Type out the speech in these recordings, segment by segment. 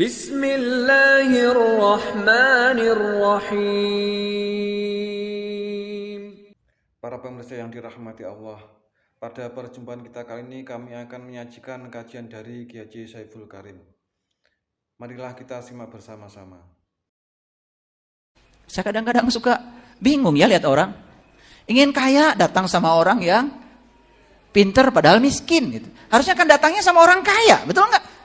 Bismillahirrahmanirrahim. Para pemirsa yang dirahmati Allah, pada perjumpaan kita kali ini kami akan menyajikan kajian dari Kiai Haji Saiful Karim. Marilah kita simak bersama-sama. Saya kadang-kadang suka bingung ya lihat orang ingin kaya datang sama orang yang pinter padahal miskin gitu. Harusnya kan datangnya sama orang kaya, betul nggak?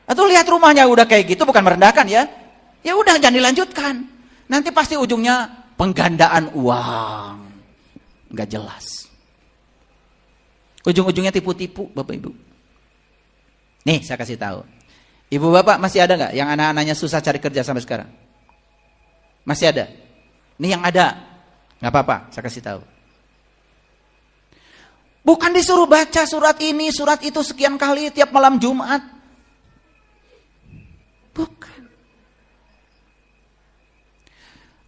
Atau lihat rumahnya udah kayak gitu, bukan merendahkan ya. Ya udah jangan dilanjutkan. Nanti pasti ujungnya penggandaan uang. Nggak jelas. Ujung-ujungnya tipu-tipu Bapak Ibu. Nih saya kasih tahu. Ibu Bapak masih ada nggak yang anak-anaknya susah cari kerja sampai sekarang? Masih ada? Nih yang ada. Nggak apa-apa, saya kasih tahu. Bukan disuruh baca surat ini, surat itu sekian kali tiap malam Jumat. Bukan.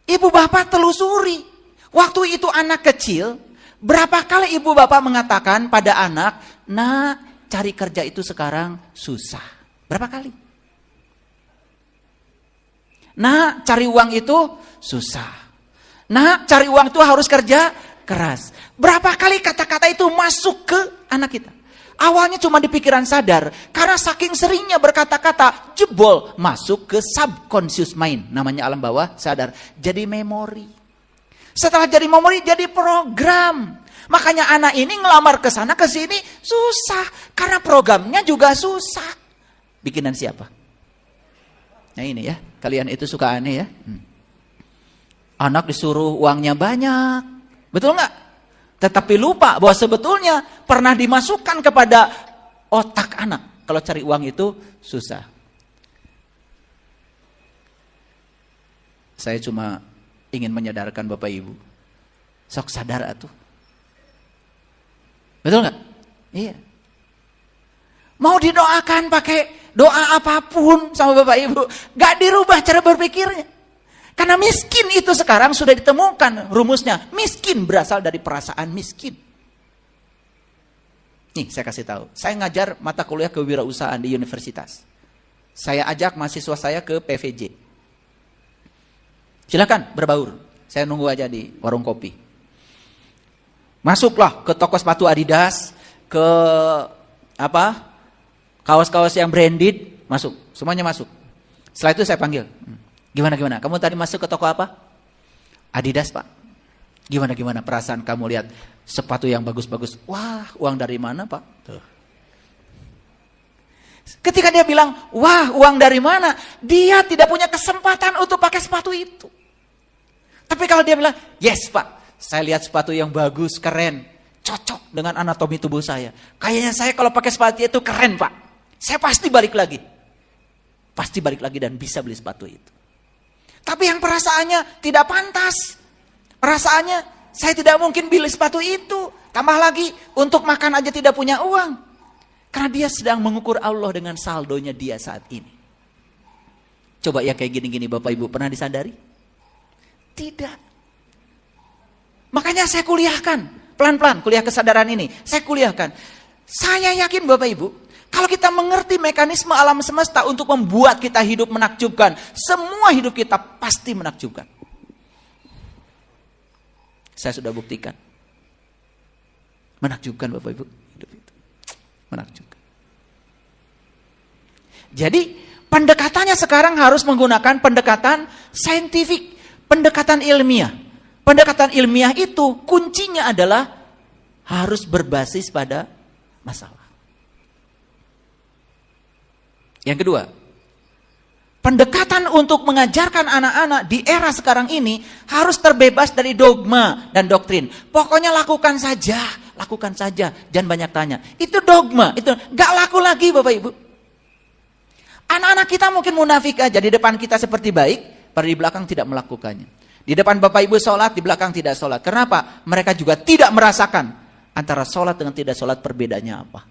Ibu bapak telusuri. Waktu itu anak kecil, berapa kali ibu bapak mengatakan pada anak, "Nak, cari kerja itu sekarang susah." Berapa kali? "Nak, cari uang itu susah. Nak, cari uang itu harus kerja keras." Berapa kali kata-kata itu masuk ke anak kita? Awalnya cuma di pikiran sadar, karena saking seringnya berkata-kata, jebol masuk ke subconscious mind, namanya alam bawah sadar, jadi memori. Setelah jadi memori, jadi program. Makanya anak ini ngelamar ke sana ke sini susah, karena programnya juga susah. Bikinan siapa? Nah ini ya, kalian itu suka aneh ya. Anak disuruh uangnya banyak, betul nggak? Tetapi lupa bahwa sebetulnya pernah dimasukkan kepada otak anak. Kalau cari uang itu susah. Saya cuma ingin menyadarkan Bapak Ibu. Sok sadar atuh. Betul nggak? Iya. Mau didoakan pakai doa apapun sama Bapak Ibu, gak dirubah cara berpikirnya. Karena miskin itu sekarang sudah ditemukan rumusnya. Miskin berasal dari perasaan miskin. Nih saya kasih tahu. Saya ngajar mata kuliah kewirausahaan di universitas. Saya ajak mahasiswa saya ke PVJ. Silakan berbaur. Saya nunggu aja di warung kopi. Masuklah ke toko sepatu Adidas, ke kaos-kaos yang branded, masuk. Semuanya masuk. Setelah itu saya panggil. Gimana? Kamu tadi masuk ke toko apa? Adidas, Pak. Gimana perasaan kamu lihat sepatu yang bagus-bagus? Wah, uang dari mana, Pak? Tuh. Ketika dia bilang, wah, uang dari mana? Dia tidak punya kesempatan untuk pakai sepatu itu. Tapi kalau dia bilang, yes, Pak. Saya lihat sepatu yang bagus, keren. Cocok dengan anatomi tubuh saya. Kayaknya saya kalau pakai sepatu itu keren, Pak. Saya pasti balik lagi. Pasti balik lagi dan bisa beli sepatu itu. Tapi yang perasaannya tidak pantas. Perasaannya saya tidak mungkin beli sepatu itu. Tambah lagi untuk makan aja tidak punya uang. Karena dia sedang mengukur Allah dengan saldonya dia saat ini. Coba ya kayak gini-gini Bapak Ibu pernah disadari? Tidak. Makanya saya kuliahkan. Pelan-pelan kuliah kesadaran ini. Saya kuliahkan. Saya yakin Bapak Ibu. Kalau kita mengerti mekanisme alam semesta untuk membuat kita hidup menakjubkan, semua hidup kita pasti menakjubkan. Saya sudah buktikan. Menakjubkan Bapak Ibu. Hidup itu. Menakjubkan. Jadi pendekatannya sekarang harus menggunakan pendekatan saintifik, pendekatan ilmiah. Pendekatan ilmiah itu kuncinya adalah harus berbasis pada masalah. Yang kedua, pendekatan untuk mengajarkan anak-anak di era sekarang ini harus terbebas dari dogma dan doktrin. Pokoknya lakukan saja, jangan banyak tanya. Itu dogma, itu gak laku lagi Bapak Ibu. Anak-anak kita mungkin munafik aja, di depan kita seperti baik, pada di belakang tidak melakukannya. Di depan Bapak Ibu sholat, di belakang tidak sholat. Kenapa? Mereka juga tidak merasakan antara sholat dengan tidak sholat perbedaannya apa.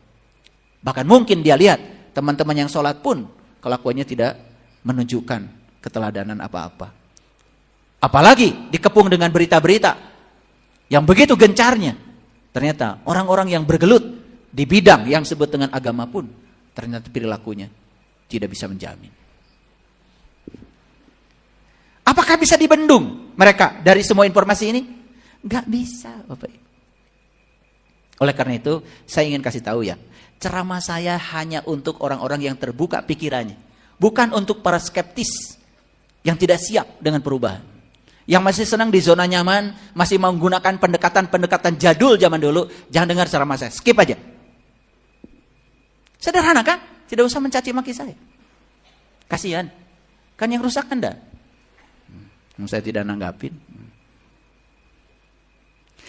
Bahkan mungkin dia lihat, teman-teman yang sholat pun kelakuannya tidak menunjukkan keteladanan apa-apa. Apalagi dikepung dengan berita-berita yang begitu gencarnya. Ternyata orang-orang yang bergelut di bidang yang disebut dengan agama pun ternyata perilakunya tidak bisa menjamin. Apakah bisa dibendung mereka dari semua informasi ini? Gak bisa, Bapak Ibu. Oleh karena itu, saya ingin kasih tahu ya, ceramah saya hanya untuk orang-orang yang terbuka pikirannya. Bukan untuk para skeptis yang tidak siap dengan perubahan. Yang masih senang di zona nyaman, masih menggunakan pendekatan-pendekatan jadul zaman dulu, jangan dengar ceramah saya, skip aja. Sederhana kan? Tidak usah mencaci maki saya. Kasihan. Kan yang rusak Anda. Saya tidak nanggapin.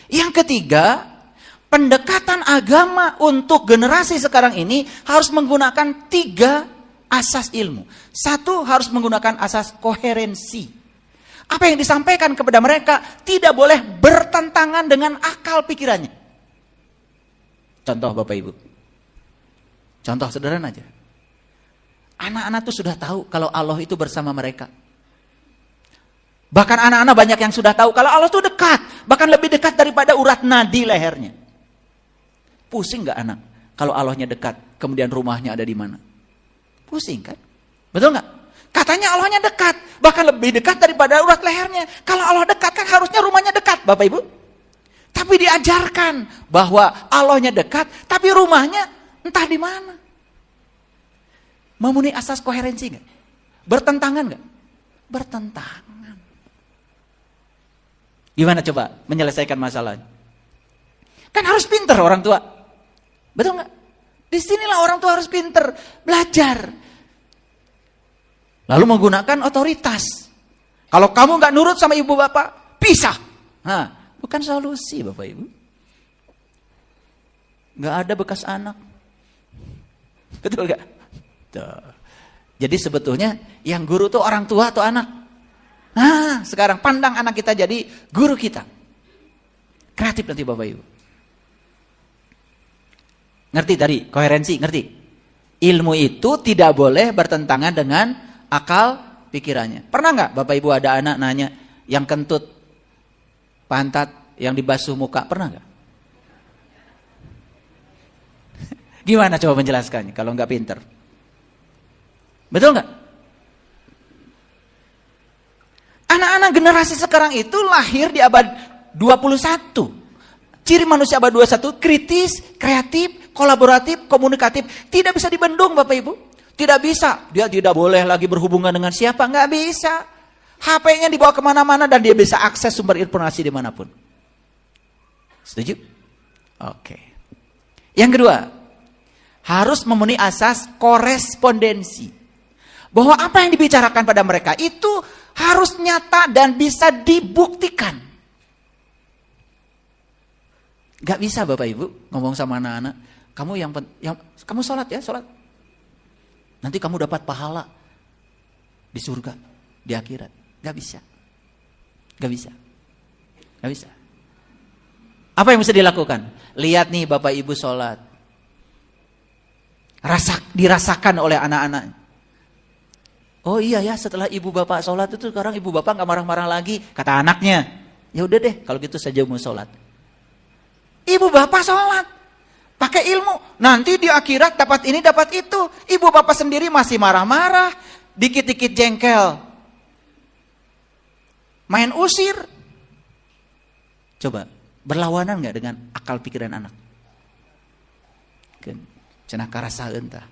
Yang ketiga, pendekatan agama untuk generasi sekarang ini harus menggunakan 3 asas ilmu. 1, harus menggunakan asas koherensi. Apa yang disampaikan kepada mereka tidak boleh bertentangan dengan akal pikirannya. Contoh Bapak Ibu. Contoh sederhana aja. Anak-anak tuh sudah tahu kalau Allah itu bersama mereka. Bahkan anak-anak banyak yang sudah tahu kalau Allah itu dekat. Bahkan lebih dekat daripada urat nadi lehernya. Pusing gak anak kalau Allahnya dekat, kemudian rumahnya ada di mana? Pusing kan? Betul gak? Katanya Allahnya dekat, bahkan lebih dekat daripada urat lehernya. Kalau Allah dekat kan harusnya rumahnya dekat, Bapak Ibu. Tapi diajarkan bahwa Allahnya dekat, tapi rumahnya entah di mana. Memenuhi asas koherensi gak? Bertentangan gak? Bertentangan. Gimana coba menyelesaikan masalahnya? Kan harus pinter orang tua. Betul nggak? Disinilah orang tua harus pinter. Belajar. Lalu menggunakan otoritas. Kalau kamu nggak nurut sama ibu bapak, pisah. Nah, bukan solusi Bapak Ibu. Nggak ada bekas anak. Betul nggak? Tuh. Jadi sebetulnya yang guru tuh orang tua atau anak? Nah, sekarang pandang anak kita jadi guru kita. Kreatif nanti Bapak Ibu. Ngerti tadi, koherensi, ngerti? Ilmu itu tidak boleh bertentangan dengan akal pikirannya. Pernah nggak Bapak Ibu ada anak nanya, yang kentut pantat, yang dibasuh muka, pernah nggak? Gimana coba menjelaskannya kalau nggak pinter? Betul nggak? Anak-anak generasi sekarang itu lahir di abad 21. Ciri manusia abad 21, kritis, kreatif, kolaboratif, komunikatif. Tidak bisa dibendung Bapak Ibu. Tidak bisa. Dia tidak boleh lagi berhubungan dengan siapa. Nggak bisa. HP-nya dibawa kemana-mana dan dia bisa akses sumber informasi dimanapun. Setuju? Oke. Yang kedua, harus memenuhi asas korespondensi. Bahwa apa yang dibicarakan pada mereka itu harus nyata dan bisa dibuktikan. Gak bisa Bapak Ibu ngomong sama anak-anak, kamu kamu sholat ya, sholat. Nanti kamu dapat pahala di surga, di akhirat. Gak bisa. Gak bisa. Gak bisa. Apa yang bisa dilakukan? Lihat nih Bapak Ibu sholat. Dirasakan oleh anak-anak. Oh iya ya, setelah ibu bapak sholat itu sekarang ibu bapak gak marah-marah lagi. Kata anaknya, ya udah deh kalau gitu saja mau sholat. Ibu bapak sholat, pakai ilmu. Nanti di akhirat dapat ini dapat itu. Ibu bapak sendiri masih marah-marah, dikit-dikit jengkel, main usir. Coba, berlawanan gak dengan akal pikiran anak? Cenah karasa entah,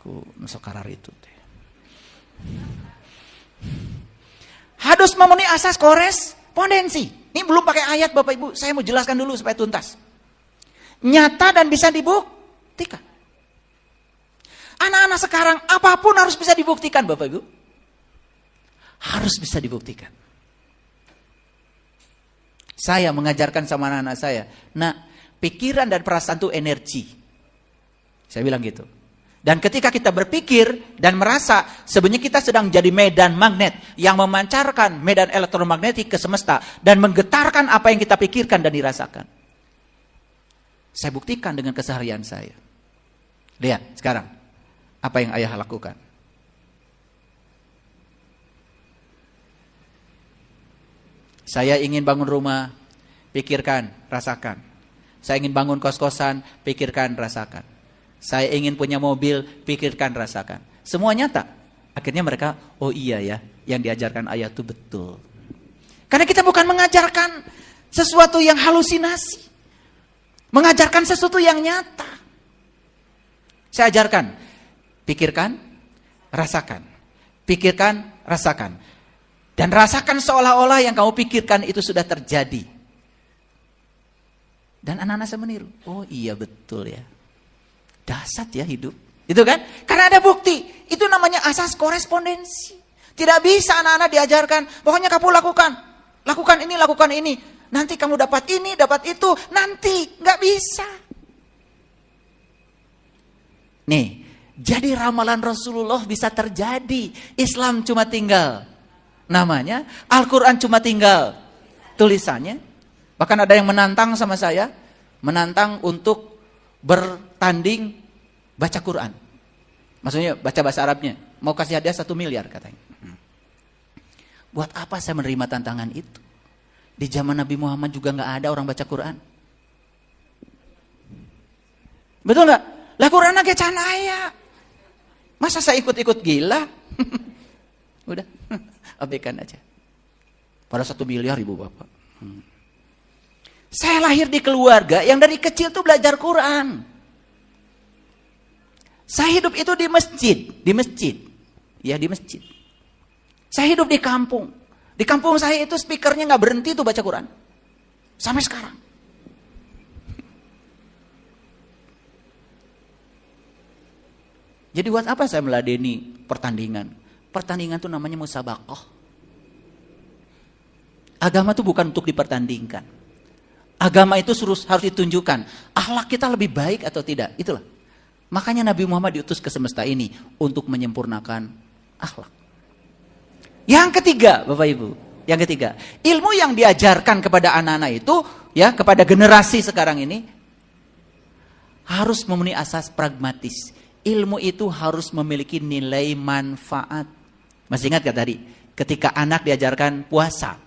ku nusok itu teh. Harus memenuhi asas korespondensi. Ini belum pakai ayat Bapak Ibu. Saya mau jelaskan dulu supaya tuntas. Nyata dan bisa dibuktikan. Anak-anak sekarang apapun harus bisa dibuktikan Bapak Ibu. Harus bisa dibuktikan. Saya mengajarkan sama anak-anak saya. Nah, pikiran dan perasaan itu energi. Saya bilang gitu. Dan ketika kita berpikir dan merasa, sebenarnya kita sedang jadi medan magnet yang memancarkan medan elektromagnetik ke semesta dan menggetarkan apa yang kita pikirkan dan dirasakan. Saya buktikan dengan keseharian saya. Lihat sekarang, apa yang ayah lakukan. Saya ingin bangun rumah, pikirkan, rasakan. Saya ingin bangun kos-kosan, pikirkan, rasakan. Saya ingin punya mobil, pikirkan, rasakan. Semua nyata. Akhirnya mereka, oh iya ya, yang diajarkan ayah itu betul. Karena kita bukan mengajarkan sesuatu yang halusinasi. Mengajarkan sesuatu yang nyata. Saya ajarkan, pikirkan, rasakan. Pikirkan, rasakan. Dan rasakan seolah-olah yang kamu pikirkan itu sudah terjadi. Dan anak-anak saya meniru. Oh iya betul ya. Dasar ya hidup. Itu kan? Karena ada bukti. Itu namanya asas korespondensi. Tidak bisa anak-anak diajarkan. Pokoknya kamu lakukan. Lakukan ini, lakukan ini. Nanti kamu dapat ini, dapat itu. Nanti. Nggak bisa. Nih. Jadi ramalan Rasulullah bisa terjadi. Islam cuma tinggal namanya. Al-Quran cuma tinggal tulisannya. Bahkan ada yang menantang sama saya. Menantang untuk bertanding baca Quran. Maksudnya baca bahasa Arabnya. Mau kasih hadiah 1 miliar katanya. Buat apa saya menerima tantangan itu? Di zaman Nabi Muhammad juga gak ada orang baca Quran. Betul gak? Lah Quran lagi canaya. Masa saya ikut-ikut gila? Udah, abaikan aja. Pada 1 miliar ibu bapak. Saya lahir di keluarga yang dari kecil tuh belajar Quran. Saya hidup itu di masjid. Ya di masjid. Saya hidup di kampung. Di kampung saya itu speakernya nggak berhenti tuh baca Quran. Sampai sekarang. Jadi buat apa saya meladeni pertandingan? Pertandingan itu namanya musabaqah. Agama itu bukan untuk dipertandingkan. Agama itu harus ditunjukkan. Akhlak kita lebih baik atau tidak. Itulah. Makanya Nabi Muhammad diutus ke semesta ini untuk menyempurnakan akhlak. Yang ketiga, Bapak Ibu. Yang ketiga, ilmu yang diajarkan kepada anak-anak itu, ya, kepada generasi sekarang ini, harus memenuhi asas pragmatis. Ilmu itu harus memiliki nilai manfaat. Masih ingat gak tadi? Ketika anak diajarkan puasa.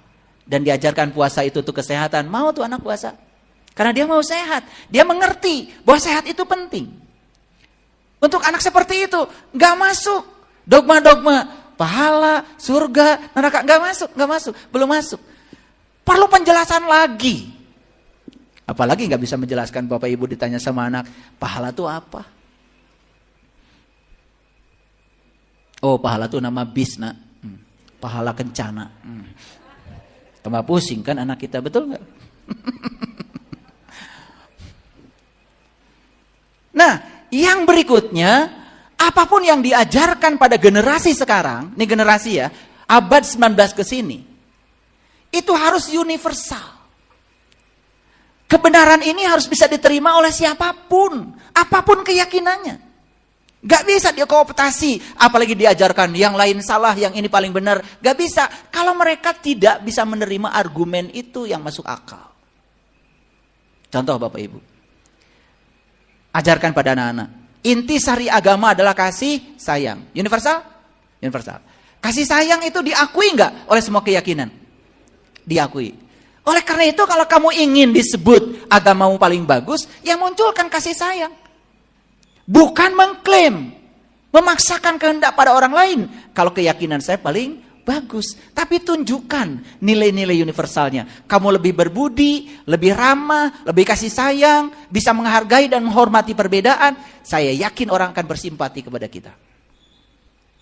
Dan diajarkan puasa itu untuk kesehatan. Mau tuh anak puasa. Karena dia mau sehat. Dia mengerti bahwa sehat itu penting. Untuk anak seperti itu. Gak masuk. Dogma-dogma. Pahala, surga, neraka. Gak masuk. Belum masuk. Perlu penjelasan lagi. Apalagi gak bisa menjelaskan Bapak Ibu ditanya sama anak. Pahala itu apa? Oh pahala itu nama bis nak. Pahala kencana. Tambah pusing kan anak kita, betul nggak? Nah, yang berikutnya, apapun yang diajarkan pada generasi sekarang, ini generasi ya, abad 19 ke sini, itu harus universal. Kebenaran ini harus bisa diterima oleh siapapun, apapun keyakinannya. Gak bisa dia kooptasi, apalagi diajarkan yang lain salah, yang ini paling benar. Gak bisa, kalau mereka tidak bisa menerima argumen itu yang masuk akal. Contoh Bapak Ibu. Ajarkan pada anak-anak. Inti sari agama adalah kasih sayang. Universal? Universal. Kasih sayang itu diakui gak oleh semua keyakinan? Diakui. Oleh karena itu kalau kamu ingin disebut agamamu paling bagus, ya munculkan kasih sayang. Bukan mengklaim, memaksakan kehendak pada orang lain. Kalau keyakinan saya paling bagus. Tapi tunjukkan nilai-nilai universalnya. Kamu lebih berbudi, lebih ramah, lebih kasih sayang, bisa menghargai dan menghormati perbedaan. Saya yakin orang akan bersimpati kepada kita.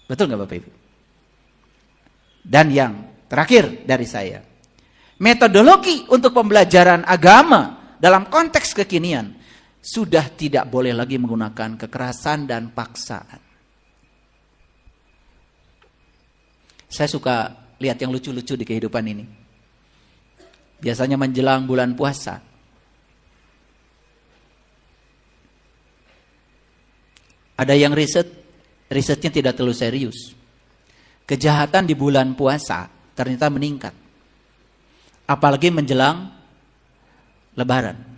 Betul nggak Bapak Ibu? Dan yang terakhir dari saya. Metodologi untuk pembelajaran agama dalam konteks kekinian. Sudah tidak boleh lagi menggunakan kekerasan dan paksaan. Saya suka lihat yang lucu-lucu di kehidupan ini. Biasanya menjelang bulan puasa. Ada yang risetnya tidak terlalu serius. Kejahatan di bulan puasa ternyata meningkat. Apalagi menjelang Lebaran.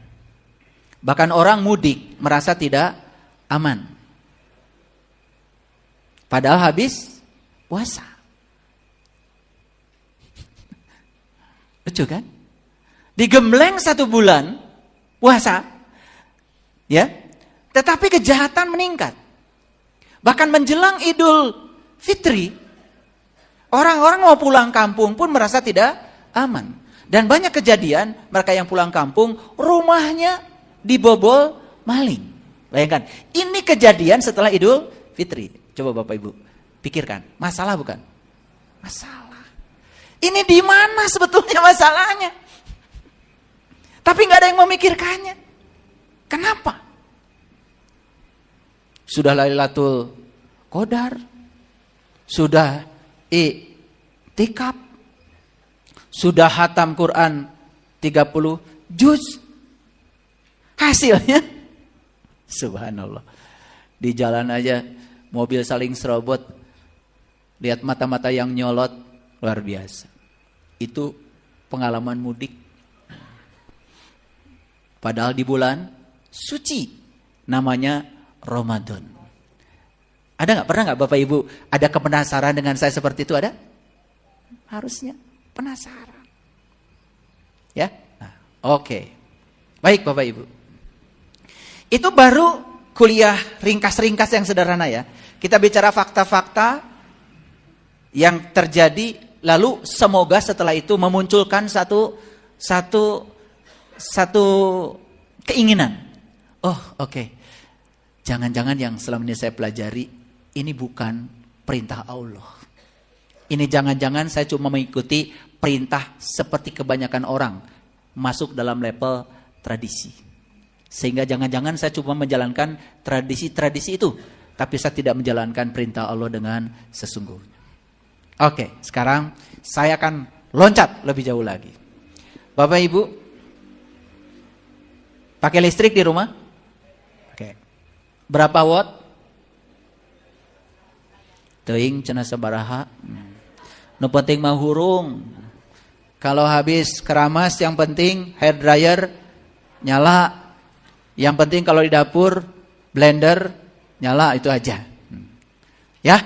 Bahkan orang mudik merasa tidak aman. Padahal habis puasa. Lucu kan? Digembleng 1 bulan puasa. Ya. Tetapi kejahatan meningkat. Bahkan menjelang Idul Fitri, orang-orang mau pulang kampung pun merasa tidak aman. Dan banyak kejadian mereka yang pulang kampung, rumahnya dibobol maling. Bayangkan, ini kejadian setelah Idul Fitri. Coba Bapak Ibu pikirkan, masalah bukan? Masalah. Ini di mana sebetulnya masalahnya? Tapi nggak ada yang memikirkannya. Kenapa? Sudah Lailatul Qadar, sudah i'tikaf, sudah hatam Quran 30 juz. Hasilnya, subhanallah, di jalan aja mobil saling serobot, lihat mata-mata yang nyolot, luar biasa. Itu pengalaman mudik. Padahal di bulan suci, namanya Ramadan. Pernah nggak Bapak Ibu ada kepenasaran dengan saya seperti itu? Ada? Harusnya penasaran. Ya? Nah, oke. Baik Bapak Ibu. Itu baru kuliah ringkas-ringkas yang sederhana ya. Kita bicara fakta-fakta yang terjadi, lalu semoga setelah itu memunculkan satu keinginan. Oh, oke. Jangan-jangan yang selama ini saya pelajari ini bukan perintah Allah. Ini jangan-jangan saya cuma mengikuti perintah seperti kebanyakan orang, masuk dalam level tradisi. Sehingga jangan-jangan saya cuma menjalankan tradisi-tradisi itu, tapi saya tidak menjalankan perintah Allah dengan sesungguhnya. Oke, sekarang saya akan loncat lebih jauh lagi. Bapak Ibu, pakai listrik di rumah? Oke. Berapa watt? Teuing cenah sabaraha. Nu penting mah hurung. Kalau habis keramas yang penting hair dryer nyala. Yang penting kalau di dapur blender nyala, itu aja. Ya?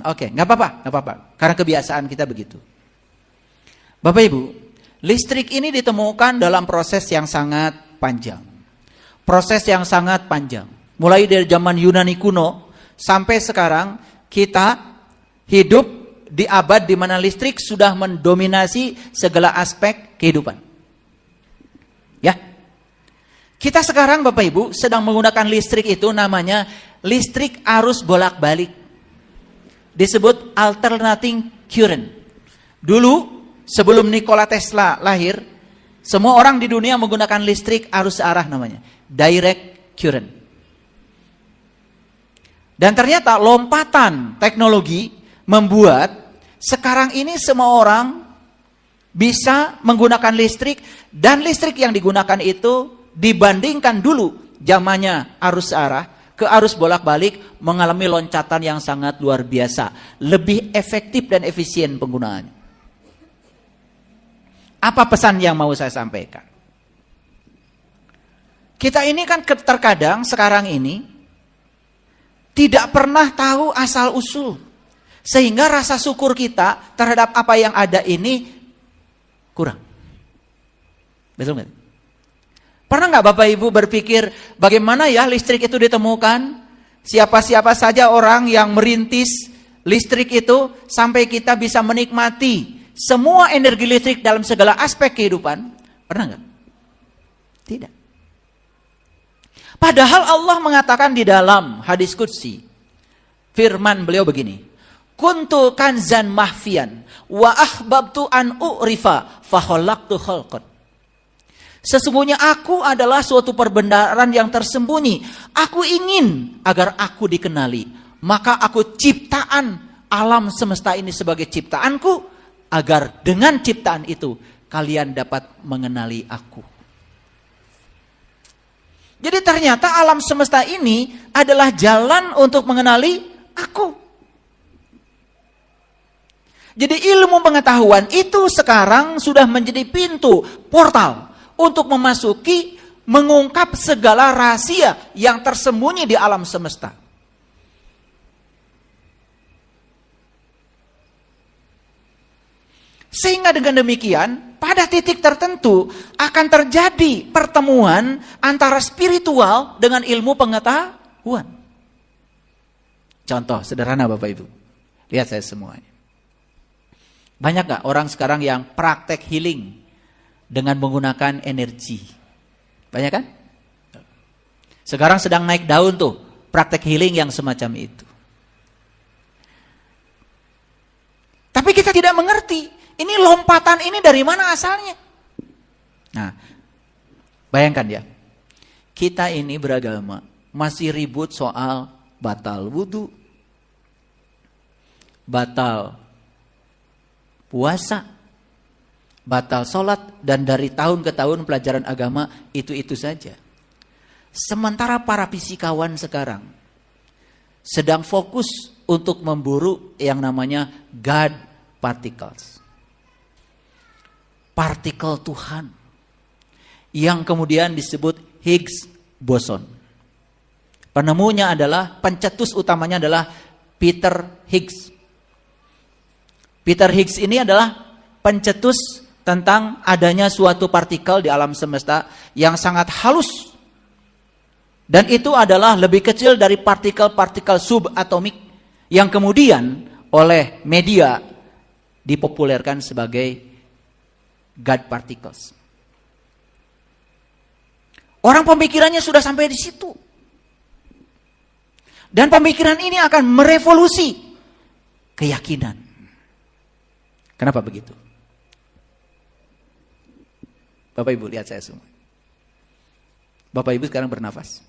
Oke, enggak apa-apa. Karena kebiasaan kita begitu. Bapak Ibu, listrik ini ditemukan dalam proses yang sangat panjang. Mulai dari zaman Yunani kuno sampai sekarang kita hidup di abad di mana listrik sudah mendominasi segala aspek kehidupan. Ya. Kita sekarang Bapak Ibu sedang menggunakan listrik itu, namanya listrik arus bolak-balik. Disebut alternating current. Dulu sebelum Nikola Tesla lahir, semua orang di dunia menggunakan listrik arus arah, namanya direct current. Dan ternyata lompatan teknologi membuat sekarang ini semua orang bisa menggunakan listrik, dan listrik yang digunakan itu dibandingkan dulu zamannya arus arah ke arus bolak-balik mengalami loncatan yang sangat luar biasa, lebih efektif dan efisien penggunaannya. Apa pesan yang mau saya sampaikan? Kita ini kan terkadang sekarang ini tidak pernah tahu asal usul, sehingga rasa syukur kita terhadap apa yang ada ini kurang. Betul nggak? Pernah nggak Bapak Ibu berpikir bagaimana ya listrik itu ditemukan? Siapa-siapa saja orang yang merintis listrik itu sampai kita bisa menikmati semua energi listrik dalam segala aspek kehidupan? Pernah nggak? Tidak. Padahal Allah mengatakan di dalam hadis qudsi, firman beliau begini, kuntu kanzan mahfian wa ahbabtu an u'rifa fa khalaqtu khalqan. Sesungguhnya aku adalah suatu perbendaharaan yang tersembunyi. Aku ingin agar aku dikenali. Maka aku ciptaan alam semesta ini sebagai ciptaanku, agar dengan ciptaan itu kalian dapat mengenali aku. Jadi ternyata alam semesta ini adalah jalan untuk mengenali aku. Jadi ilmu pengetahuan itu sekarang sudah menjadi pintu, portal untuk memasuki, mengungkap segala rahasia yang tersembunyi di alam semesta. Sehingga dengan demikian, pada titik tertentu akan terjadi pertemuan antara spiritual dengan ilmu pengetahuan. Contoh sederhana Bapak Ibu. Lihat saya semuanya. Banyak gak orang sekarang yang praktek healing dengan menggunakan energi? Banyak kan? Sekarang sedang naik daun tuh, praktek healing yang semacam itu. Tapi kita tidak mengerti, ini lompatan ini dari mana asalnya? Nah, bayangkan ya, kita ini beragama, masih ribut soal batal wudu, batal puasa, batal sholat, dan dari tahun ke tahun pelajaran agama itu-itu saja. Sementara para fisikawan sekarang sedang fokus untuk memburu yang namanya God particles. Partikel Tuhan. Yang kemudian disebut Higgs boson. Penemunya adalah, pencetus utamanya adalah Peter Higgs. Peter Higgs ini adalah pencetus tentang adanya suatu partikel di alam semesta yang sangat halus. Dan itu adalah lebih kecil dari partikel-partikel subatomik yang kemudian oleh media dipopulerkan sebagai God particles. Orang pemikirannya sudah sampai di situ. Dan pemikiran ini akan merevolusi keyakinan. Kenapa begitu? Bapak Ibu lihat saya semua. Bapak Ibu sekarang bernafas.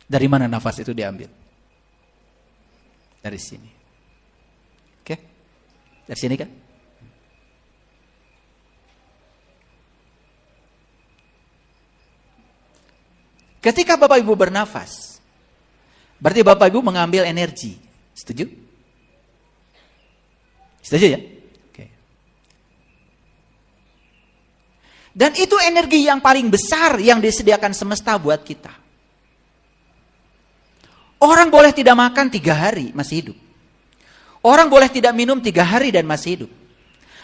Dari mana nafas itu diambil? Dari sini. Oke? Dari sini kan? Ketika Bapak Ibu bernafas, berarti Bapak Ibu mengambil energi. Setuju? Setuju ya? Oke. Dan itu energi yang paling besar yang disediakan semesta buat kita. Orang boleh tidak makan 3 hari, masih hidup. Orang boleh tidak minum 3 hari dan masih hidup.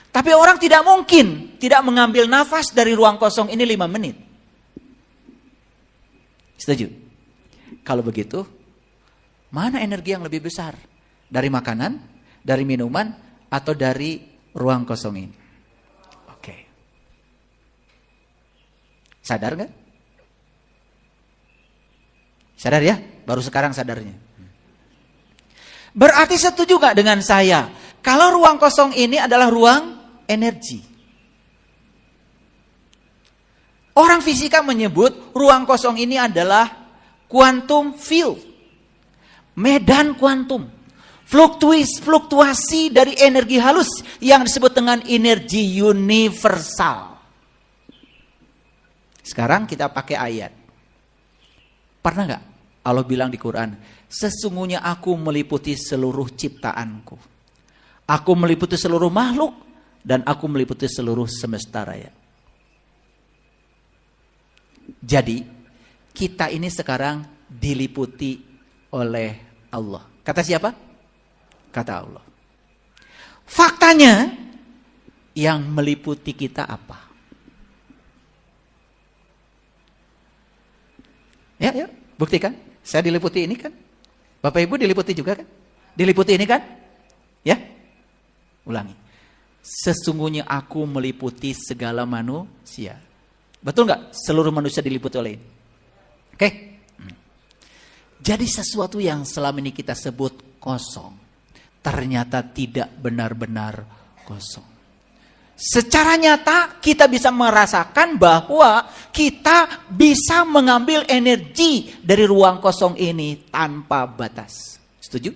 Tapi orang tidak mungkin tidak mengambil nafas dari ruang kosong ini 5 menit. Setuju? Kalau begitu, mana energi yang lebih besar? Dari makanan, dari minuman, atau dari ruang kosong ini? Oke. Sadar nggak? Sadar ya? Baru sekarang sadarnya. Berarti setuju gak dengan saya? Kalau ruang kosong ini adalah ruang energi. Orang fisika menyebut ruang kosong ini adalah quantum field. Medan kuantum. Fluktuasi dari energi halus yang disebut dengan energi universal. Sekarang kita pakai ayat. Pernah gak Allah bilang di Quran, sesungguhnya aku meliputi seluruh ciptaanku. Aku meliputi seluruh makhluk dan aku meliputi seluruh semesta raya. Jadi, kita ini sekarang diliputi oleh Allah. Kata siapa? Kata Allah. Faktanya, yang meliputi kita apa? Ya, buktikan. Saya diliputi ini kan? Bapak Ibu diliputi juga kan? Diliputi ini kan? Ya? Ulangi. Sesungguhnya aku meliputi segala manusia. Betul nggak? Seluruh manusia diliputi oleh ini. Oke? Jadi sesuatu yang selama ini kita sebut kosong, ternyata tidak benar-benar kosong. Secara nyata kita bisa merasakan bahwa kita bisa mengambil energi dari ruang kosong ini tanpa batas. Setuju?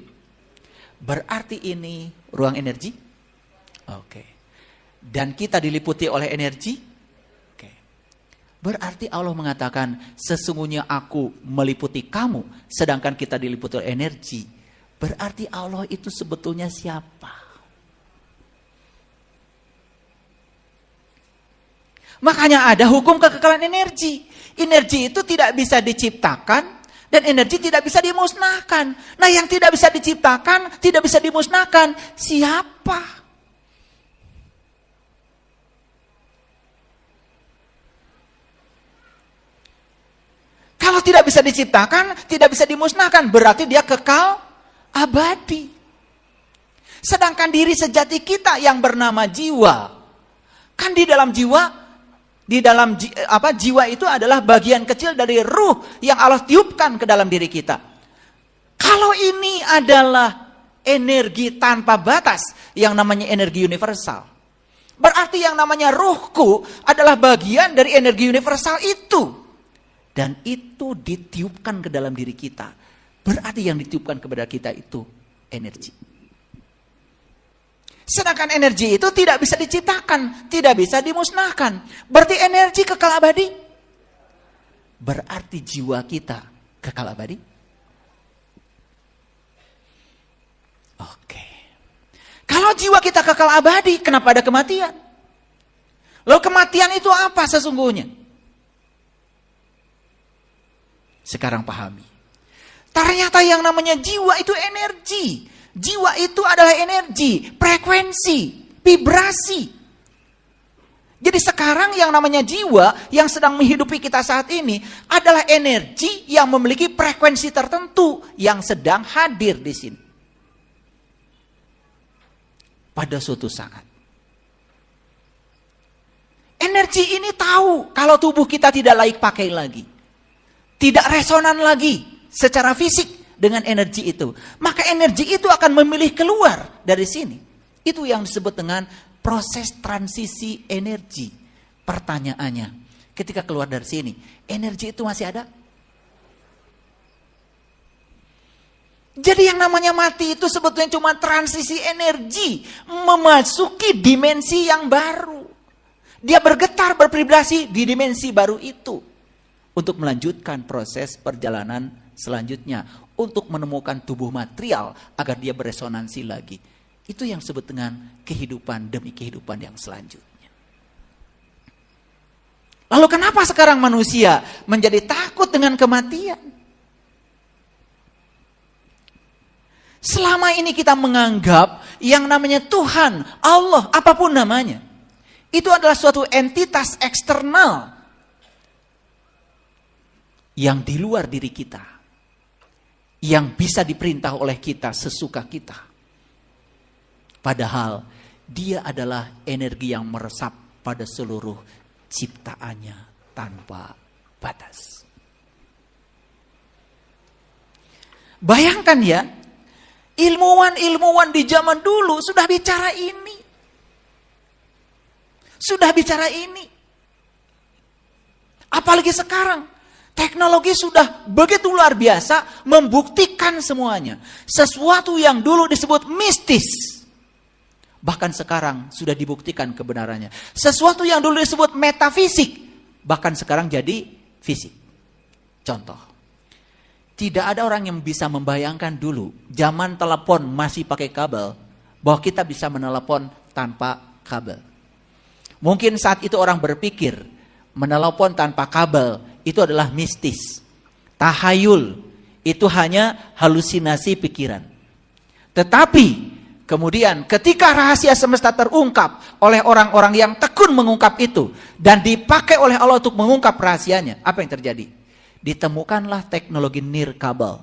Berarti ini ruang energi? Oke. Dan kita diliputi oleh energi? Oke. Berarti Allah mengatakan, sesungguhnya aku meliputi kamu, sedangkan kita diliputi oleh energi. Berarti Allah itu sebetulnya siapa? Makanya ada hukum kekekalan energi. Energi itu tidak bisa diciptakan dan energi tidak bisa dimusnahkan. Nah, yang tidak bisa diciptakan, tidak bisa dimusnahkan, siapa? Kalau tidak bisa diciptakan, tidak bisa dimusnahkan, berarti dia kekal abadi. Sedangkan diri sejati kita yang bernama jiwa, kan di dalam jiwa, jiwa itu adalah bagian kecil dari ruh yang Allah tiupkan ke dalam diri kita. Kalau ini adalah energi tanpa batas, yang namanya energi universal, berarti yang namanya ruhku adalah bagian dari energi universal itu. Dan itu ditiupkan ke dalam diri kita. Berarti yang ditiupkan kepada kita itu energi. Sedangkan energi itu tidak bisa diciptakan, tidak bisa dimusnahkan. Berarti energi kekal abadi. Berarti jiwa kita kekal abadi. Oke. Kalau jiwa kita kekal abadi, kenapa ada kematian? Lalu kematian itu apa sesungguhnya? Sekarang pahami. Ternyata yang namanya jiwa itu energi. Jiwa itu adalah energi, frekuensi, vibrasi. Jadi sekarang yang namanya jiwa yang sedang menghidupi kita saat ini adalah energi yang memiliki frekuensi tertentu yang sedang hadir di sini. Pada suatu saat. Energi ini tahu kalau tubuh kita tidak layak pakai lagi. Tidak resonan lagi secara fisik dengan energi itu. Maka energi itu akan memilih keluar dari sini. Itu yang disebut dengan proses transisi energi. Pertanyaannya, ketika keluar dari sini, energi itu masih ada? Jadi yang namanya mati itu sebetulnya cuma transisi energi. Memasuki dimensi yang baru. Dia bergetar, bervibrasi di dimensi baru itu. Untuk melanjutkan proses perjalanan selanjutnya. Untuk menemukan tubuh material agar dia beresonansi lagi. Itu yang disebut dengan kehidupan demi kehidupan yang selanjutnya. Lalu kenapa sekarang manusia menjadi takut dengan kematian? Selama ini kita menganggap yang namanya Tuhan, Allah, apapun namanya. Itu adalah suatu entitas eksternal. Yang di luar diri kita. Yang bisa diperintah oleh kita sesuka kita. Padahal dia adalah energi yang meresap pada seluruh ciptaannya tanpa batas. Bayangkan ya, ilmuwan-ilmuwan di zaman dulu sudah bicara ini. Sudah bicara ini. Apalagi sekarang. Teknologi sudah begitu luar biasa membuktikan semuanya. Sesuatu yang dulu disebut mistis. Bahkan sekarang sudah dibuktikan kebenarannya. Sesuatu yang dulu disebut metafisik. Bahkan sekarang jadi fisik. Contoh. Tidak ada orang yang bisa membayangkan dulu. Zaman telepon masih pakai kabel. Bahwa kita bisa menelepon tanpa kabel. Mungkin saat itu orang berpikir. Menelepon tanpa kabel. Itu adalah mistis. Tahayul. Itu hanya halusinasi pikiran. Tetapi kemudian ketika rahasia semesta terungkap oleh orang-orang yang tekun mengungkap itu. Dan dipakai oleh Allah untuk mengungkap rahasianya. Apa yang terjadi? Ditemukanlah teknologi nirkabel.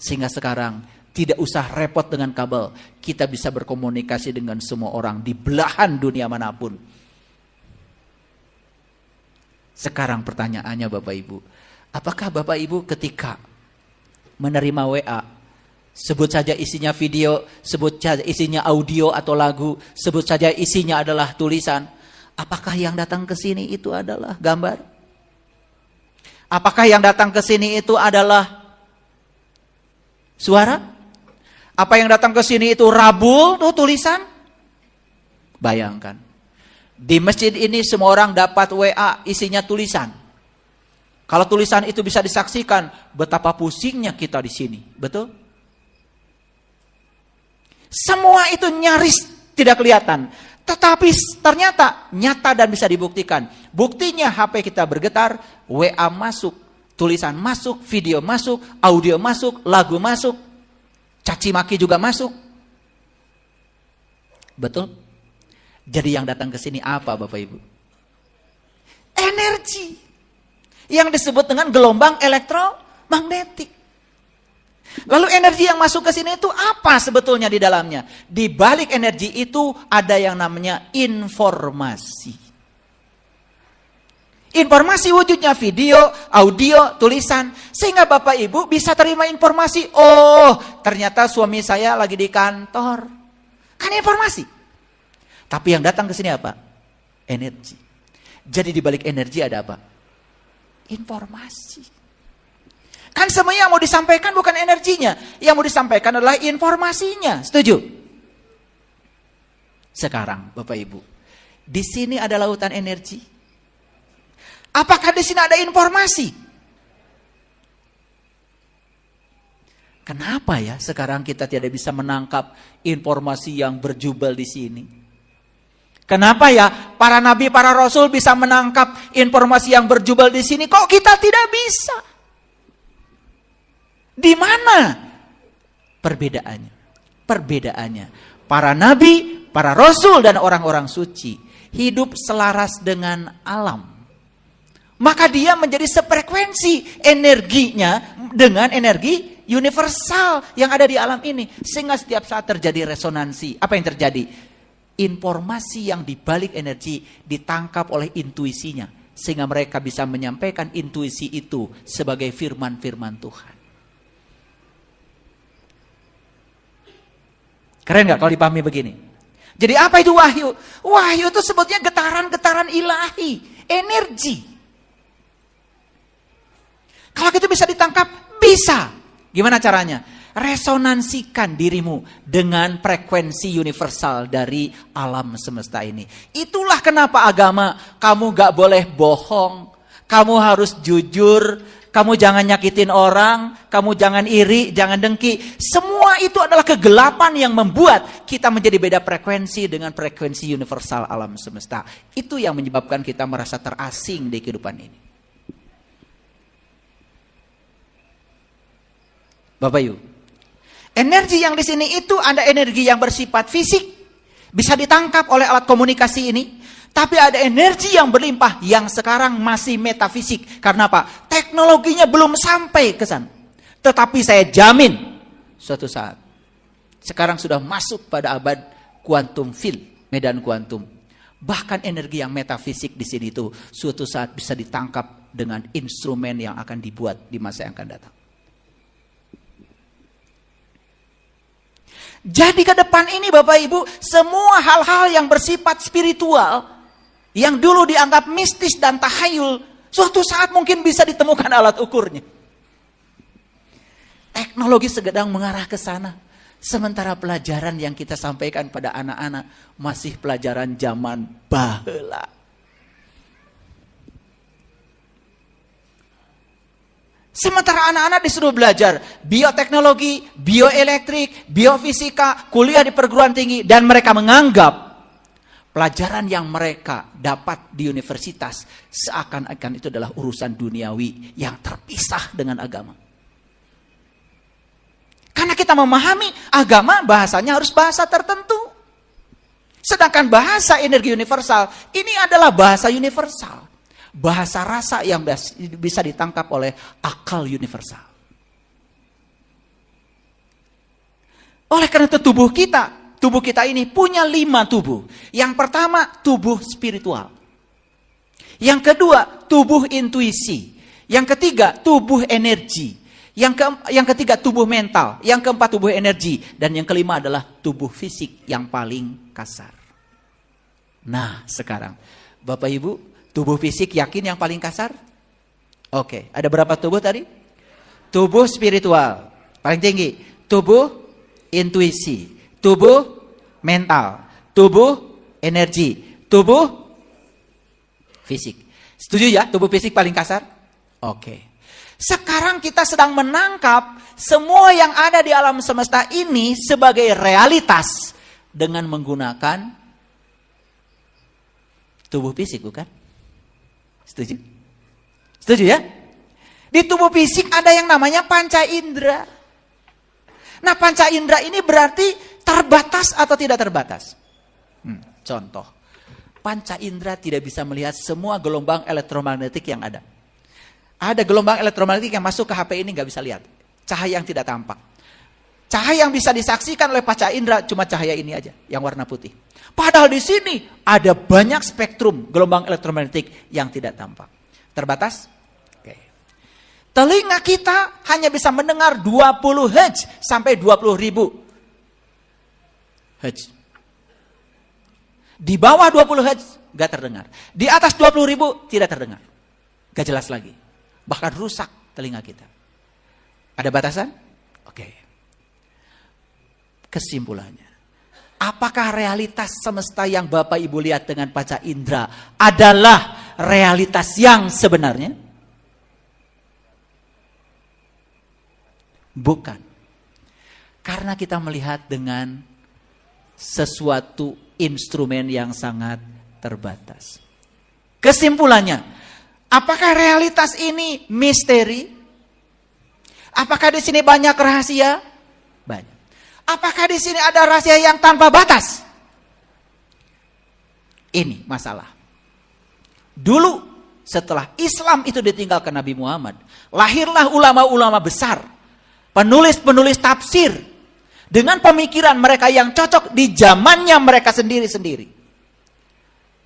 Sehingga sekarang tidak usah repot dengan kabel. Kita bisa berkomunikasi dengan semua orang di belahan dunia manapun. Sekarang pertanyaannya Bapak Ibu, apakah Bapak Ibu ketika menerima WA, sebut saja isinya video, sebut saja isinya audio atau lagu, sebut saja isinya adalah tulisan, apakah yang datang ke sini itu adalah gambar? Apakah yang datang ke sini itu adalah suara? Apa yang datang ke sini itu rabul, tulisan? Bayangkan. Di masjid ini semua orang dapat WA isinya tulisan. Kalau tulisan itu bisa disaksikan, betapa pusingnya kita di sini. Betul? Semua itu nyaris tidak kelihatan. Tetapi ternyata nyata dan bisa dibuktikan. Buktinya HP kita bergetar, WA masuk, tulisan masuk, video masuk, audio masuk, lagu masuk, caci maki juga masuk. Betul? Jadi yang datang ke sini apa Bapak Ibu? Energi. yang disebut dengan gelombang elektromagnetik. Lalu energi yang masuk ke sini itu apa sebetulnya di dalamnya? Di balik energi itu ada yang namanya informasi. Informasi wujudnya video, audio, tulisan. Sehingga Bapak Ibu bisa terima informasi. Oh, ternyata suami saya lagi di kantor. Kan informasi. Tapi yang datang ke sini apa? Energi. Jadi di balik energi ada apa? Informasi. Kan semuanya yang mau disampaikan bukan energinya. Yang mau disampaikan adalah informasinya. Setuju? Sekarang Bapak Ibu, di sini ada lautan energi. Apakah di sini ada informasi? Kenapa ya sekarang kita tidak bisa menangkap informasi yang berjubel di sini? Kenapa ya para nabi, para rasul bisa menangkap informasi yang berjubel di sini? Kok kita tidak bisa? Di mana perbedaannya? Perbedaannya, para nabi, para rasul dan orang-orang suci hidup selaras dengan alam. Maka dia menjadi sefrekuensi energinya dengan energi universal yang ada di alam ini. Sehingga setiap saat terjadi resonansi. Apa yang terjadi? Informasi yang dibalik energi ditangkap oleh intuisinya. Sehingga mereka bisa menyampaikan intuisi itu sebagai firman-firman Tuhan. Keren gak kalau dipahami begini? Jadi apa itu wahyu? Wahyu itu sebetulnya getaran-getaran ilahi. Energi. Kalau itu bisa ditangkap, bisa. Gimana caranya? Resonansikan dirimu dengan frekuensi universal dari alam semesta ini. Itulah kenapa agama, kamu gak boleh bohong, kamu harus jujur, kamu jangan nyakitin orang, kamu jangan iri, jangan dengki. Semua itu adalah kegelapan yang membuat kita menjadi beda frekuensi dengan frekuensi universal alam semesta. Itu yang menyebabkan kita merasa terasing di kehidupan ini. Bapak Ibu, energi yang di sini itu ada energi yang bersifat fisik, bisa ditangkap oleh alat komunikasi ini. Tapi ada energi yang berlimpah yang sekarang masih metafisik. Karena apa? Teknologinya belum sampai ke sana. Tetapi saya jamin suatu saat, sekarang sudah masuk pada abad quantum field, medan kuantum. Bahkan energi yang metafisik di sini itu suatu saat bisa ditangkap dengan instrumen yang akan dibuat di masa yang akan datang. Jadi ke depan ini Bapak Ibu, semua hal-hal yang bersifat spiritual, yang dulu dianggap mistis dan tahayul, suatu saat mungkin bisa ditemukan alat ukurnya. Teknologi sedang mengarah ke sana. Sementara pelajaran yang kita sampaikan pada anak-anak masih pelajaran zaman baheula. Sementara anak-anak disuruh belajar bioteknologi, bioelektrik, biofisika, kuliah di perguruan tinggi. Dan mereka menganggap pelajaran yang mereka dapat di universitas seakan-akan itu adalah urusan duniawi yang terpisah dengan agama. Karena kita memahami agama bahasanya harus bahasa tertentu. Sedangkan bahasa energi universal ini adalah bahasa universal. Bahasa rasa yang bisa ditangkap oleh akal universal. Oleh karena itu tubuh kita ini punya 5 tubuh. Yang pertama tubuh spiritual. Yang kedua tubuh intuisi. Yang ketiga tubuh energi. Yang ketiga tubuh mental. Yang keempat tubuh energi. Dan yang kelima adalah tubuh fisik yang paling kasar. Nah sekarang Bapak Ibu, tubuh fisik yakin yang paling kasar? Oke, ada berapa tubuh tadi? Tubuh spiritual, paling tinggi. Tubuh intuisi, tubuh mental, tubuh energi, tubuh fisik. Setuju ya, tubuh fisik paling kasar? Oke. Sekarang kita sedang menangkap semua yang ada di alam semesta ini sebagai realitas dengan menggunakan tubuh fisik, bukan? Setuju? Setuju ya? Di tubuh fisik ada yang namanya panca indera. Nah panca indera ini berarti terbatas atau tidak terbatas? Contoh, panca indera tidak bisa melihat semua gelombang elektromagnetik yang ada. Ada gelombang elektromagnetik yang masuk ke HP ini nggak bisa lihat. Cahaya yang tidak tampak. Cahaya yang bisa disaksikan oleh panca indera cuma cahaya ini aja, yang warna putih. Padahal di sini ada banyak spektrum gelombang elektromagnetik yang tidak tampak. Terbatas? Oke. Telinga kita hanya bisa mendengar 20 Hz sampai 20.000 Hz. Di bawah 20 Hz nggak terdengar. Di atas 20.000 tidak terdengar. Gak jelas lagi. Bahkan rusak telinga kita. Ada batasan? Oke. Kesimpulannya. Apakah realitas semesta yang Bapak Ibu lihat dengan panca indera adalah realitas yang sebenarnya? Bukan. Karena kita melihat dengan sesuatu instrumen yang sangat terbatas. Kesimpulannya, apakah realitas ini misteri? Apakah di sini banyak rahasia? Banyak. Apakah di sini ada rahasia yang tanpa batas? Ini masalah. Dulu setelah Islam itu ditinggalkan Nabi Muhammad, lahirlah ulama-ulama besar, penulis-penulis tafsir dengan pemikiran mereka yang cocok di zamannya mereka sendiri-sendiri.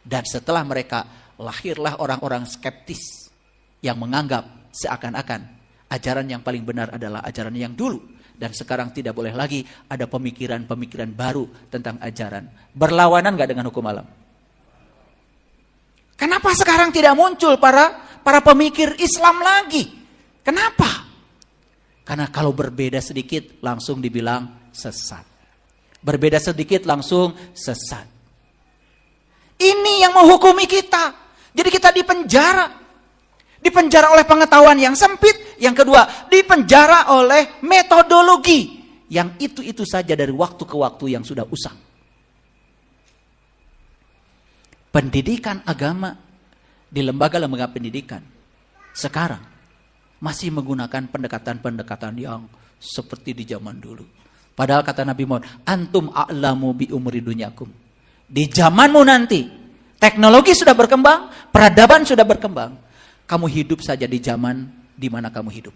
Dan setelah mereka, lahirlah orang-orang skeptis yang menganggap seakan-akan ajaran yang paling benar adalah ajaran yang dulu. Dan sekarang tidak boleh lagi ada pemikiran-pemikiran baru tentang ajaran. Berlawanan gak dengan hukum alam? Kenapa sekarang tidak muncul para pemikir Islam lagi? Kenapa? Karena kalau berbeda sedikit langsung dibilang sesat. Berbeda sedikit langsung sesat. Ini yang menghukumi kita. Jadi kita dipenjara. Dipenjara oleh pengetahuan yang sempit. Yang kedua, dipenjara oleh metodologi. Yang itu saja dari waktu ke waktu yang sudah usang. Pendidikan agama di lembaga-lembaga pendidikan sekarang masih menggunakan pendekatan-pendekatan yang seperti di zaman dulu. Padahal kata Nabi Muhammad, antum a'lamu bi umri dunyakum. Di zamanmu nanti, teknologi sudah berkembang, peradaban sudah berkembang. Kamu hidup saja di zaman di mana kamu hidup.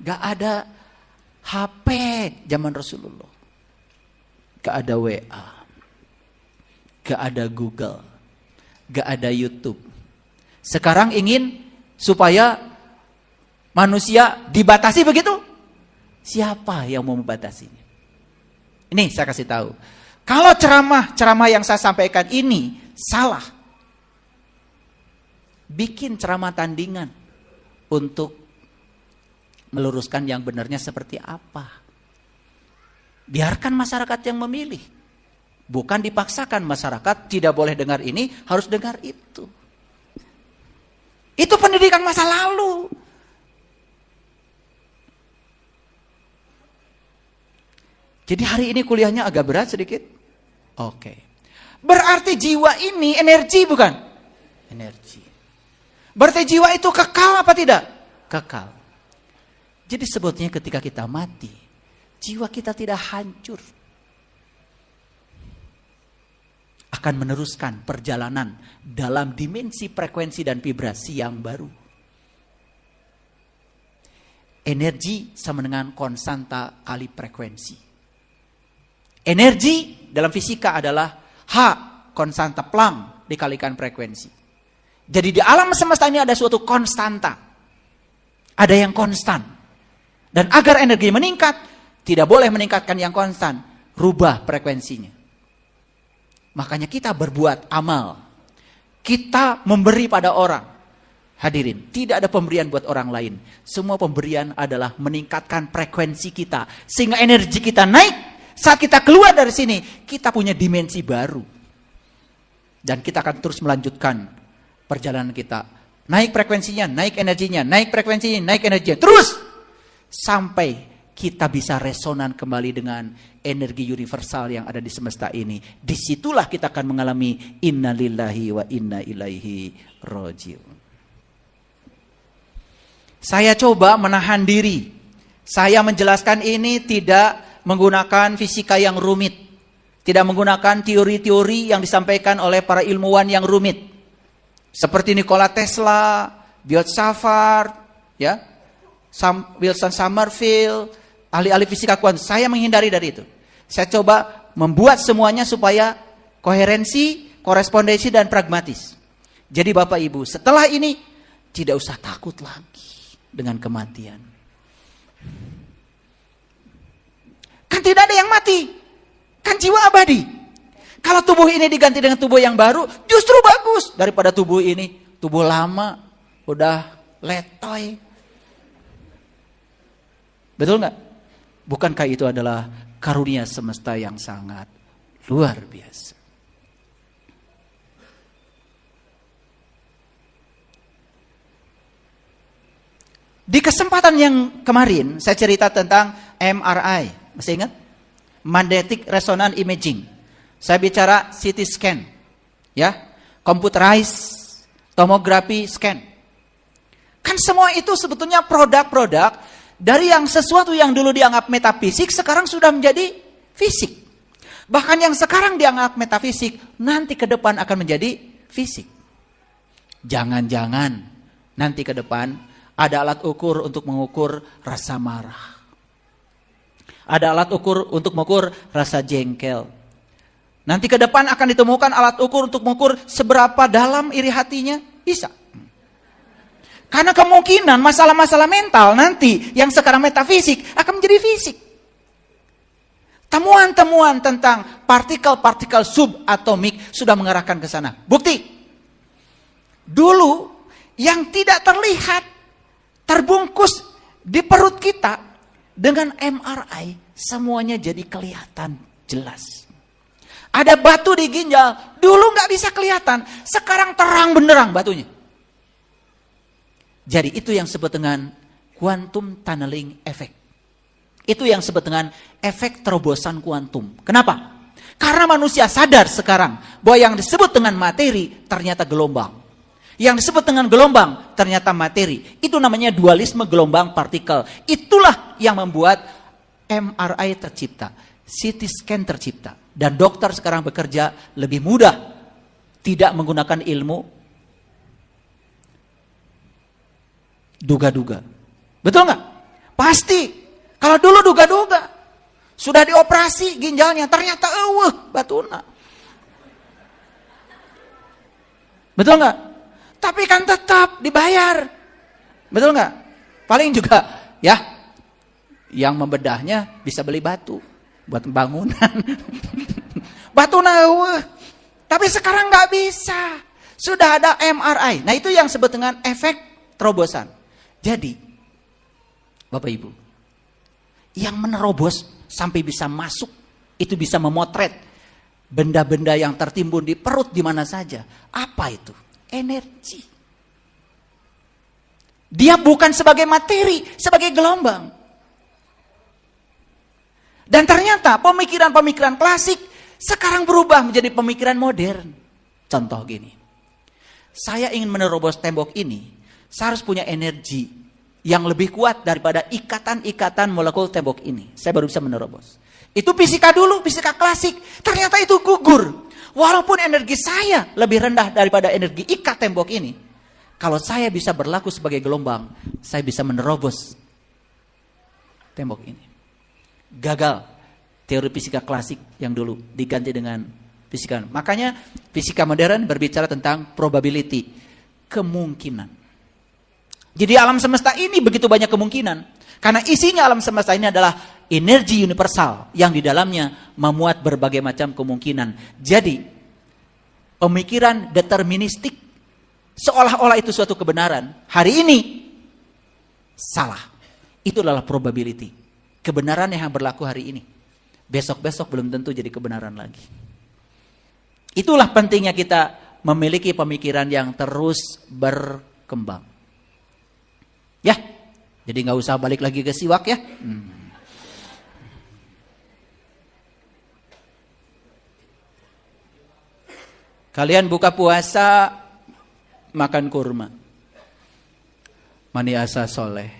Gak ada HP zaman Rasulullah. Gak ada WA. Gak ada Google. Gak ada YouTube. Sekarang ingin supaya manusia dibatasi begitu? Siapa yang mau membatasinya? Ini saya kasih tahu. Kalau ceramah yang saya sampaikan ini salah, bikin ceramah tandingan untuk meluruskan yang benarnya seperti apa. Biarkan masyarakat yang memilih. Bukan dipaksakan masyarakat tidak boleh dengar ini, harus dengar itu. Itu pendidikan masa lalu. Jadi hari ini kuliahnya agak berat sedikit. Oke. Berarti jiwa ini energi bukan? Energi. Berarti jiwa itu kekal apa tidak? Kekal. Jadi sebetulnya ketika kita mati, jiwa kita tidak hancur. Akan meneruskan perjalanan dalam dimensi frekuensi dan vibrasi yang baru. Energi sama dengan konstanta kali frekuensi. Energi dalam fisika adalah H konstanta Planck dikalikan frekuensi. Jadi di alam semesta ini ada suatu konstanta. Ada yang konstan. Dan agar energi meningkat, tidak boleh meningkatkan yang konstan. Rubah frekuensinya. Makanya kita berbuat amal. Kita memberi pada orang. Hadirin, tidak ada pemberian buat orang lain. Semua pemberian adalah meningkatkan frekuensi kita. Sehingga energi kita naik. Saat kita keluar dari sini, kita punya dimensi baru. Dan kita akan terus melanjutkan perjalanan kita. Naik frekuensinya, naik energinya, naik frekuensinya, naik energinya. Terus sampai kita bisa resonan kembali dengan energi universal yang ada di semesta ini. Disitulah kita akan mengalami innalillahi wa inna ilaihi raji'un. Saya coba menahan diri. Saya menjelaskan ini tidak menggunakan fisika yang rumit. Tidak menggunakan teori-teori yang disampaikan oleh para ilmuwan yang rumit. Seperti Nikola Tesla, Biot Savart, ya, Wilson Sommerville, ahli-ahli fisika kuantum. Saya menghindari dari itu. Saya coba membuat semuanya supaya koherensi, korespondensi, dan pragmatis. Jadi Bapak Ibu, setelah ini tidak usah takut lagi dengan kematian. Kan tidak ada yang mati. Kan jiwa abadi. Kalau tubuh ini diganti dengan tubuh yang baru, justru bagus daripada tubuh ini. Tubuh lama, udah letoy. Betul nggak? Bukankah itu adalah karunia semesta yang sangat luar biasa? Di kesempatan yang kemarin, saya cerita tentang MRI. Masih ingat? Magnetic Resonance Imaging. Saya bicara CT scan. Ya, computerized tomography scan. Kan semua itu sebetulnya produk-produk dari yang sesuatu yang dulu dianggap metafisik, sekarang sudah menjadi fisik. Bahkan yang sekarang dianggap metafisik, nanti ke depan akan menjadi fisik. Jangan-jangan nanti ke depan ada alat ukur untuk mengukur rasa marah. Ada alat ukur untuk mengukur rasa jengkel. Nanti ke depan akan ditemukan alat ukur untuk mengukur seberapa dalam iri hatinya. Bisa. Karena kemungkinan masalah-masalah mental nanti yang sekarang metafisik akan menjadi fisik. Temuan-temuan tentang partikel-partikel subatomik sudah mengarahkan ke sana. Bukti. Dulu yang tidak terlihat terbungkus di perut kita dengan MRI semuanya jadi kelihatan jelas. Ada batu di ginjal, dulu nggak bisa kelihatan, sekarang terang benderang batunya. Jadi itu yang disebut dengan quantum tunneling effect. Itu yang disebut dengan efek terobosan kuantum. Kenapa? Karena manusia sadar sekarang bahwa yang disebut dengan materi ternyata gelombang. Yang disebut dengan gelombang ternyata materi. Itu namanya dualisme gelombang partikel. Itulah yang membuat MRI tercipta, CT scan tercipta. Dan dokter sekarang bekerja lebih mudah. Tidak menggunakan ilmu duga-duga. Betul nggak? Pasti. Kalau dulu duga-duga. Sudah dioperasi ginjalnya. Ternyata batuna. Betul nggak? Tapi kan tetap dibayar. Betul nggak? Paling juga ya. Yang membedahnya bisa beli batu. Buat bangunan. Batuna. Tapi sekarang nggak bisa. Sudah ada MRI. Nah itu yang disebut dengan efek terobosan. Jadi, Bapak Ibu, yang menerobos sampai bisa masuk, itu bisa memotret benda-benda yang tertimbun di perut di mana saja. Apa itu? Energi. Dia bukan sebagai materi, sebagai gelombang. Dan ternyata pemikiran-pemikiran klasik sekarang berubah menjadi pemikiran modern. Contoh gini, saya ingin menerobos tembok ini. Saya harus punya energi yang lebih kuat daripada ikatan-ikatan molekul tembok ini. Saya baru bisa menerobos. Itu fisika dulu, fisika klasik. Ternyata itu gugur. Walaupun energi saya lebih rendah daripada energi ikat tembok ini. Kalau saya bisa berlaku sebagai gelombang, saya bisa menerobos tembok ini. Gagal teori fisika klasik yang dulu diganti dengan fisika. Makanya fisika modern berbicara tentang probability, kemungkinan. Jadi alam semesta ini begitu banyak kemungkinan. Karena isinya alam semesta ini adalah energi universal yang di dalamnya memuat berbagai macam kemungkinan. Jadi pemikiran deterministik seolah-olah itu suatu kebenaran. Hari ini salah. Itu adalah probability. Kebenaran yang berlaku hari ini. Besok-besok belum tentu jadi kebenaran lagi. Itulah pentingnya kita memiliki pemikiran yang terus berkembang. Ya, jadi nggak usah balik lagi ke siwak ya. Kalian buka puasa makan kurma. Mani asa soleh.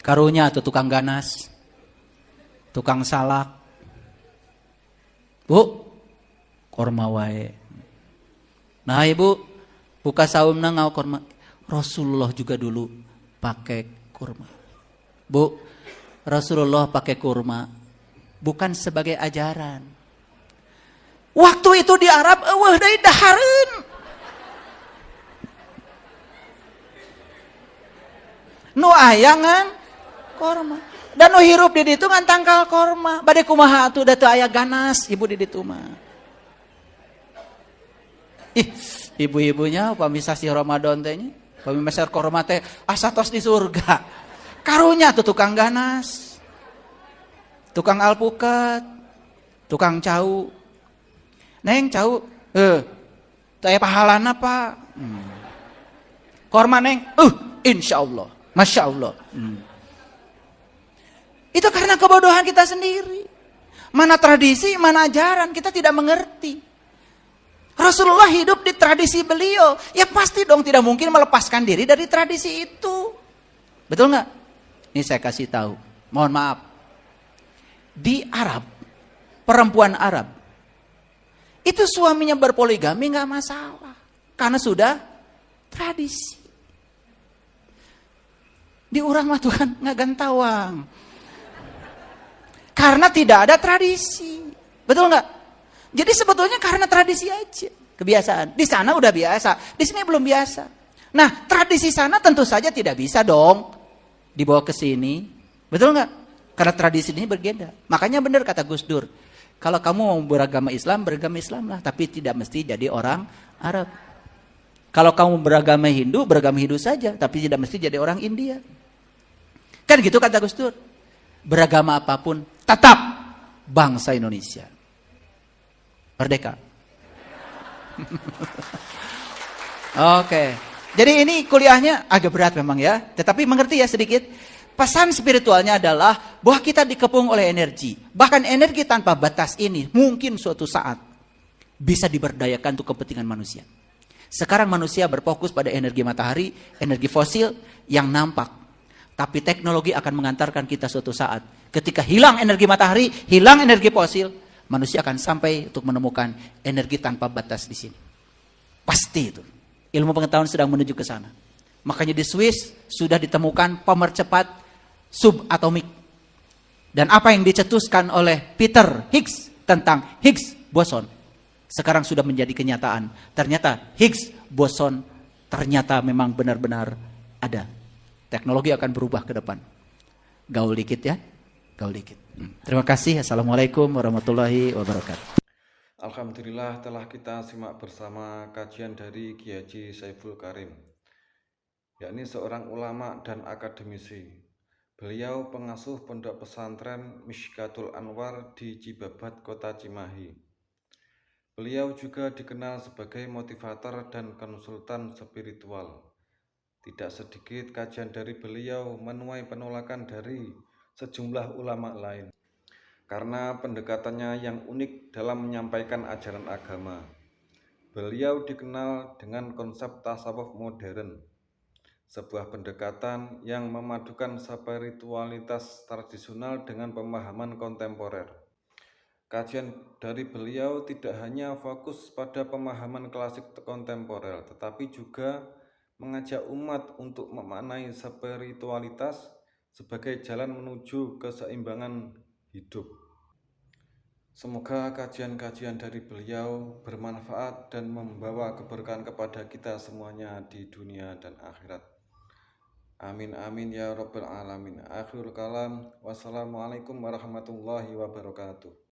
Karunya atau tukang ganas, tukang salak. Bu, kurma wae. Nah ibu, buka saumna ngau kurma. Rasulullah juga dulu pakai kurma. Bu, Rasulullah pakai kurma bukan sebagai ajaran. Waktu itu di Arab, wah dari dahareun. Nu ayangan kurma. Dan nu hirup di ditu ngan tangkal kurma. Bade kumaha atuh da teu aya ganas ibu di ditu mah. Ih, ibu-ibunya upami sasi Ramadan teh nya, upami meser kurma teh asa tos di surga. Karunya tuh tukang ganas, tukang alpukat, tukang cau. Neng cau, teu aya pahalana Pak. Korma neng, insyaallah, masya Allah. Itu karena kebodohan kita sendiri. Mana tradisi, mana ajaran, kita tidak mengerti. Rasulullah hidup di tradisi beliau, ya pasti dong tidak mungkin melepaskan diri dari tradisi itu. Betul nggak? Ini saya kasih tahu, mohon maaf. Di Arab, perempuan Arab, itu suaminya berpoligami nggak masalah, karena sudah tradisi. Di urang mah Tuhan nggak gantawang, karena tidak ada tradisi, betul nggak? Jadi sebetulnya karena tradisi aja, kebiasaan. Di sana udah biasa, di sini belum biasa. Nah, tradisi sana tentu saja tidak bisa dong dibawa ke sini, betul nggak? Karena tradisi ini berbeda. Makanya benar kata Gus Dur, kalau kamu mau beragama Islam lah, tapi tidak mesti jadi orang Arab. Kalau kamu beragama Hindu saja, tapi tidak mesti jadi orang India. Kan gitu kata Gus Dur. Beragama apapun, tetap bangsa Indonesia. Merdeka. Oke. Jadi ini kuliahnya agak berat memang ya, tetapi mengerti ya sedikit. Pesan spiritualnya adalah bahwa kita dikepung oleh energi. Bahkan energi tanpa batas ini mungkin suatu saat bisa diberdayakan untuk kepentingan manusia. Sekarang manusia berfokus pada energi matahari, energi fosil yang nampak. Tapi teknologi akan mengantarkan kita suatu saat. Ketika hilang energi matahari, hilang energi fosil, manusia akan sampai untuk menemukan energi tanpa batas di sini. Pasti itu. Ilmu pengetahuan sedang menuju ke sana. Makanya di Swiss sudah ditemukan pemercepat subatomik. Dan apa yang dicetuskan oleh Peter Higgs tentang Higgs boson sekarang sudah menjadi kenyataan. Ternyata Higgs boson ternyata memang benar-benar ada. Teknologi akan berubah ke depan. Gaul dikit ya. Gaul dikit. Terima kasih. Assalamualaikum warahmatullahi wabarakatuh. Alhamdulillah telah kita simak bersama kajian dari Kiai Haji Saiful Karim, yakni seorang ulama dan akademisi. Beliau pengasuh pondok pesantren Mishkatul Anwar di Cibabat, Kota Cimahi. Beliau juga dikenal sebagai motivator dan konsultan spiritual. Tidak sedikit kajian dari beliau menuai penolakan dari sejumlah ulama lain karena pendekatannya yang unik dalam menyampaikan ajaran agama. Beliau dikenal dengan konsep tasawuf modern, sebuah pendekatan yang memadukan spiritualitas tradisional dengan pemahaman kontemporer. Kajian dari beliau tidak hanya fokus pada pemahaman klasik kontemporer, tetapi juga mengajak umat untuk memaknai spiritualitas sebagai jalan menuju keseimbangan hidup. Semoga kajian-kajian dari beliau bermanfaat dan membawa keberkahan kepada kita semuanya di dunia dan akhirat. Amin amin ya rabbal alamin. Akhirul kalam. Wassalamualaikum warahmatullahi wabarakatuh.